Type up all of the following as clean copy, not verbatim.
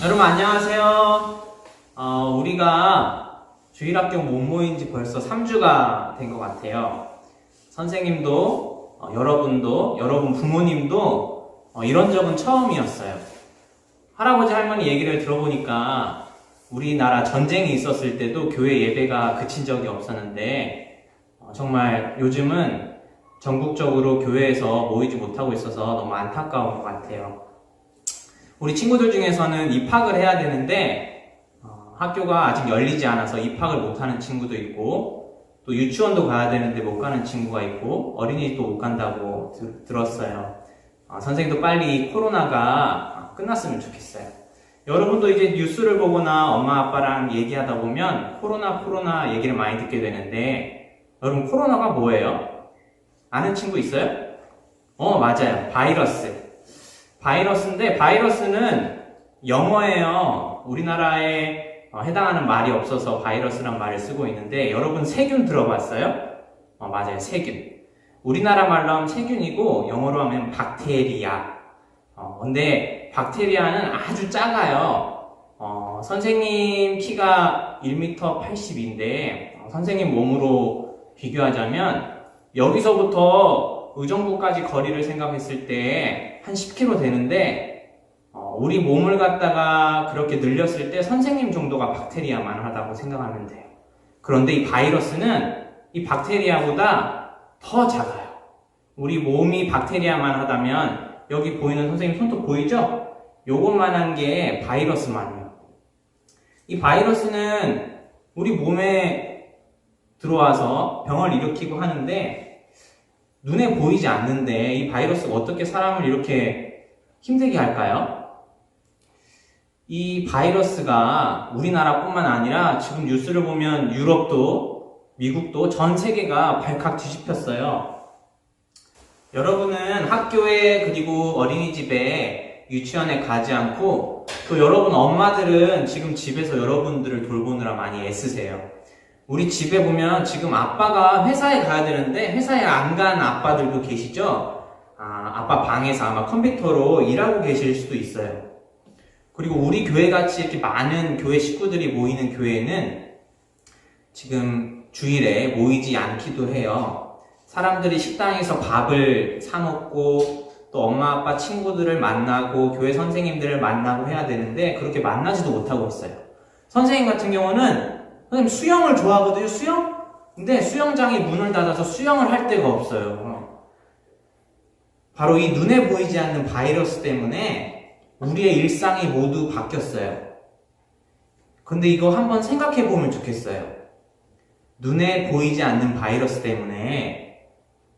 여러분 안녕하세요. 우리가 주일학교 못 모인 지 벌써 3주가 된 것 같아요. 선생님도 여러분도 여러분 부모님도 이런 적은 처음이었어요. 할아버지 할머니 얘기를 들어보니까 우리나라 전쟁이 있었을 때도 교회 예배가 그친 적이 없었는데 정말 요즘은 전국적으로 교회에서 모이지 못하고 있어서 너무 안타까운 것 같아요. 우리 친구들 중에서는 입학을 해야 되는데 학교가 아직 열리지 않아서 입학을 못하는 친구도 있고, 또 유치원도 가야 되는데 못 가는 친구가 있고, 어린이집도 못 간다고 들었어요. 선생님도 빨리 코로나가 끝났으면 좋겠어요. 여러분도 이제 뉴스를 보거나 엄마 아빠랑 얘기하다 보면 코로나 얘기를 많이 듣게 되는데, 여러분 코로나가 뭐예요? 아는 친구 있어요? 맞아요. 바이러스인데 바이러스는 영어예요. 우리나라에 해당하는 말이 없어서 바이러스란 말을 쓰고 있는데, 여러분 세균 들어봤어요? 맞아요. 세균. 우리나라 말로 하면 세균이고 영어로 하면 박테리아. 근데 박테리아는 아주 작아요. 선생님 키가 1m 80인데 선생님 몸으로 비교하자면 여기서부터 의정부까지 거리를 생각했을 때 한 10km 되는데 우리 몸을 갖다가 그렇게 늘렸을 때 선생님 정도가 박테리아만 하다고 생각하면 돼요. 그런데 이 바이러스는 이 박테리아보다 더 작아요. 우리 몸이 박테리아만 하다면 여기 보이는 선생님 손톱 보이죠? 요것만한 게 바이러스만이에요. 이 바이러스는 우리 몸에 들어와서 병을 일으키고 하는데 눈에 보이지 않는데 이 바이러스가 어떻게 사람을 이렇게 힘들게 할까요? 이 바이러스가 우리나라뿐만 아니라 지금 뉴스를 보면 유럽도 미국도 전 세계가 발칵 뒤집혔어요. 여러분은 학교에 그리고 어린이집에 유치원에 가지 않고, 또 여러분 엄마들은 지금 집에서 여러분들을 돌보느라 많이 애쓰세요. 우리 집에 보면 지금 아빠가 회사에 가야 되는데 회사에 안 간 아빠들도 계시죠? 아빠 방에서 아마 컴퓨터로 일하고 계실 수도 있어요. 그리고 우리 교회같이 이렇게 많은 교회 식구들이 모이는 교회는 지금 주일에 모이지 않기도 해요. 사람들이 식당에서 밥을 사 먹고 또 엄마 아빠 친구들을 만나고 교회 선생님들을 만나고 해야 되는데 그렇게 만나지도 못하고 있어요. 선생님 같은 경우는 선생님 수영을 좋아하거든요. 수영? 근데 수영장이 문을 닫아서 수영을 할 데가 없어요. 바로 이 눈에 보이지 않는 바이러스 때문에 우리의 일상이 모두 바뀌었어요. 근데 이거 한번 생각해 보면 좋겠어요. 눈에 보이지 않는 바이러스 때문에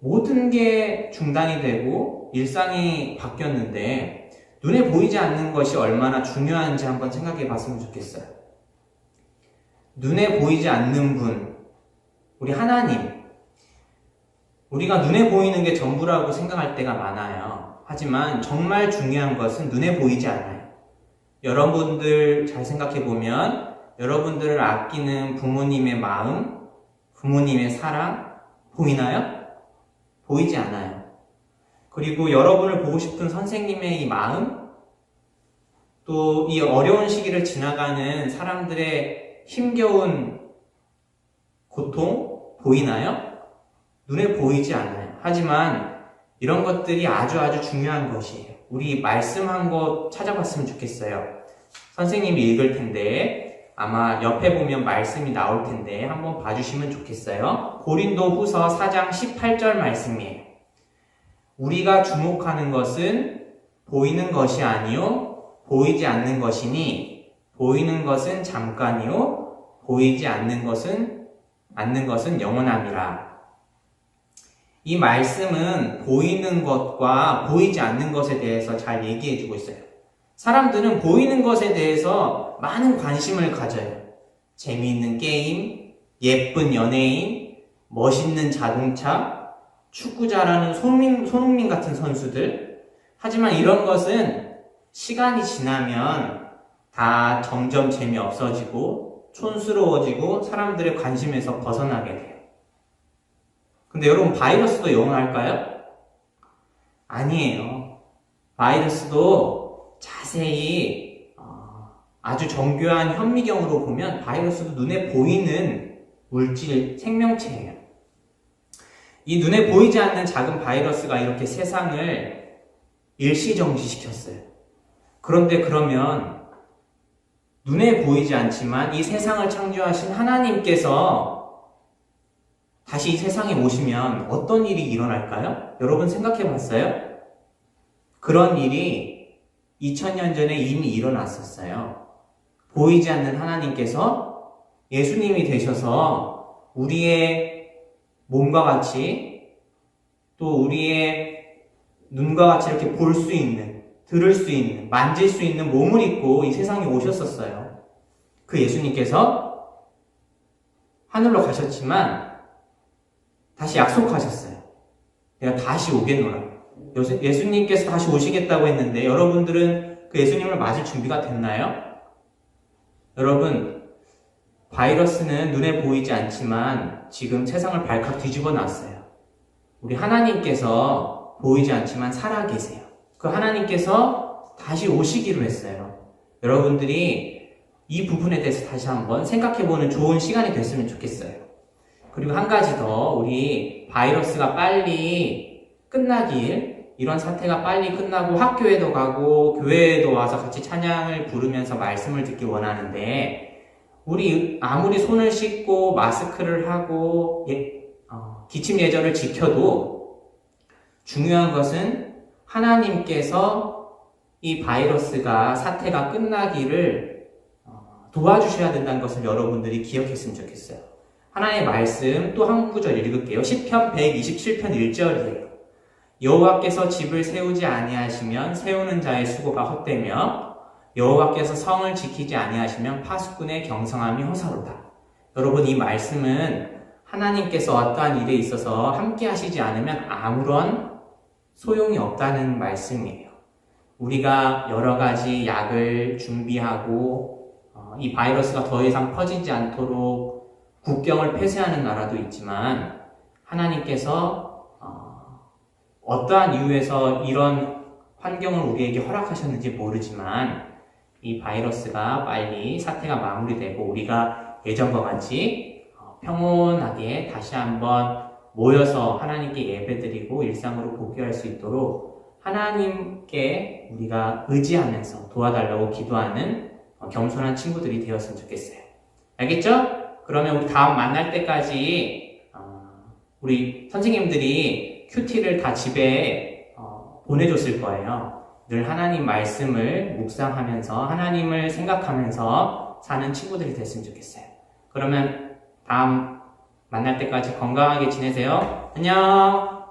모든 게 중단이 되고 일상이 바뀌었는데 눈에 보이지 않는 것이 얼마나 중요한지 한번 생각해 봤으면 좋겠어요. 눈에 보이지 않는 분, 우리 하나님. 우리가 눈에 보이는 게 전부라고 생각할 때가 많아요. 하지만 정말 중요한 것은 눈에 보이지 않아요. 여러분들 잘 생각해 보면 여러분들을 아끼는 부모님의 마음, 부모님의 사랑 보이나요? 보이지 않아요. 그리고 여러분을 보고 싶은 선생님의 이 마음, 또 이 어려운 시기를 지나가는 사람들의 힘겨운 고통 보이나요? 눈에 보이지 않아요. 하지만 이런 것들이 아주 중요한 것이에요. 우리 말씀한 것 찾아봤으면 좋겠어요. 선생님이 읽을 텐데 아마 옆에 보면 말씀이 나올 텐데 한번 봐주시면 좋겠어요. 고린도후서 4장 18절 말씀이에요. 우리가 주목하는 것은 보이는 것이 아니요 보이지 않는 것이니, 보이는 것은 잠깐이요 보이지 않는 것은 영원함이라. 이 말씀은 보이는 것과 보이지 않는 것에 대해서 잘 얘기해 주고 있어요. 사람들은 보이는 것에 대해서 많은 관심을 가져요. 재미있는 게임, 예쁜 연예인, 멋있는 자동차, 축구 잘하는 손흥민 같은 선수들. 하지만 이런 것은 시간이 지나면 다 점점 재미없어지고 촌스러워지고 사람들의 관심에서 벗어나게 돼요. 근데 여러분 바이러스도 영원할까요? 아니에요. 바이러스도 자세히 아주 정교한 현미경으로 보면 바이러스도 눈에 보이는 물질, 생명체예요. 이 눈에 보이지 않는 작은 바이러스가 이렇게 세상을 일시정지시켰어요. 그런데 그러면 눈에 보이지 않지만 이 세상을 창조하신 하나님께서 다시 이 세상에 오시면 어떤 일이 일어날까요? 여러분 생각해 봤어요? 그런 일이 2000년 전에 이미 일어났었어요. 보이지 않는 하나님께서 예수님이 되셔서 우리의 몸과 같이 또 우리의 눈과 같이 이렇게 볼 수 있는, 들을 수 있는, 만질 수 있는 몸을 입고 이 세상에 오셨었어요. 그 예수님께서 하늘로 가셨지만 다시 약속하셨어요. 내가 다시 오겠노라. 예수님께서 다시 오시겠다고 했는데 여러분들은 그 예수님을 맞을 준비가 됐나요? 여러분, 바이러스는 눈에 보이지 않지만 지금 세상을 발칵 뒤집어 놨어요. 우리 하나님께서 보이지 않지만 살아계세요. 그 하나님께서 다시 오시기로 했어요. 여러분들이 이 부분에 대해서 다시 한번 생각해보는 좋은 시간이 됐으면 좋겠어요. 그리고 한 가지 더, 우리 바이러스가 빨리 끝나길, 이런 사태가 빨리 끝나고 학교에도 가고 교회에도 와서 같이 찬양을 부르면서 말씀을 듣기 원하는데, 우리 아무리 손을 씻고 마스크를 하고 기침 예절을 지켜도 중요한 것은 하나님께서 이 바이러스가 사태가 끝나기를 도와주셔야 된다는 것을 여러분들이 기억했으면 좋겠어요. 하나님의 말씀 또 한 구절 읽을게요. 시편 127편 1절이에요. 여호와께서 집을 세우지 아니하시면 세우는 자의 수고가 헛되며 여호와께서 성을 지키지 아니하시면 파수꾼의 경성함이 허사로다. 여러분, 이 말씀은 하나님께서 어떠한 일에 있어서 함께 하시지 않으면 아무런 소용이 없다는 말씀이에요. 우리가 여러 가지 약을 준비하고 이 바이러스가 더 이상 퍼지지 않도록 국경을 폐쇄하는 나라도 있지만 하나님께서 어떠한 이유에서 이런 환경을 우리에게 허락하셨는지 모르지만 이 바이러스가 빨리 사태가 마무리되고 우리가 예전과 같이 평온하게 다시 한번 모여서 하나님께 예배드리고 일상으로 복귀할 수 있도록 하나님께 우리가 의지하면서 도와달라고 기도하는 겸손한 친구들이 되었으면 좋겠어요. 알겠죠? 그러면 우리 다음 만날 때까지 우리 선생님들이 큐티를 다 집에 보내줬을 거예요. 늘 하나님 말씀을 묵상하면서 하나님을 생각하면서 사는 친구들이 됐으면 좋겠어요. 그러면 다음 만날 때까지 건강하게 지내세요. 안녕!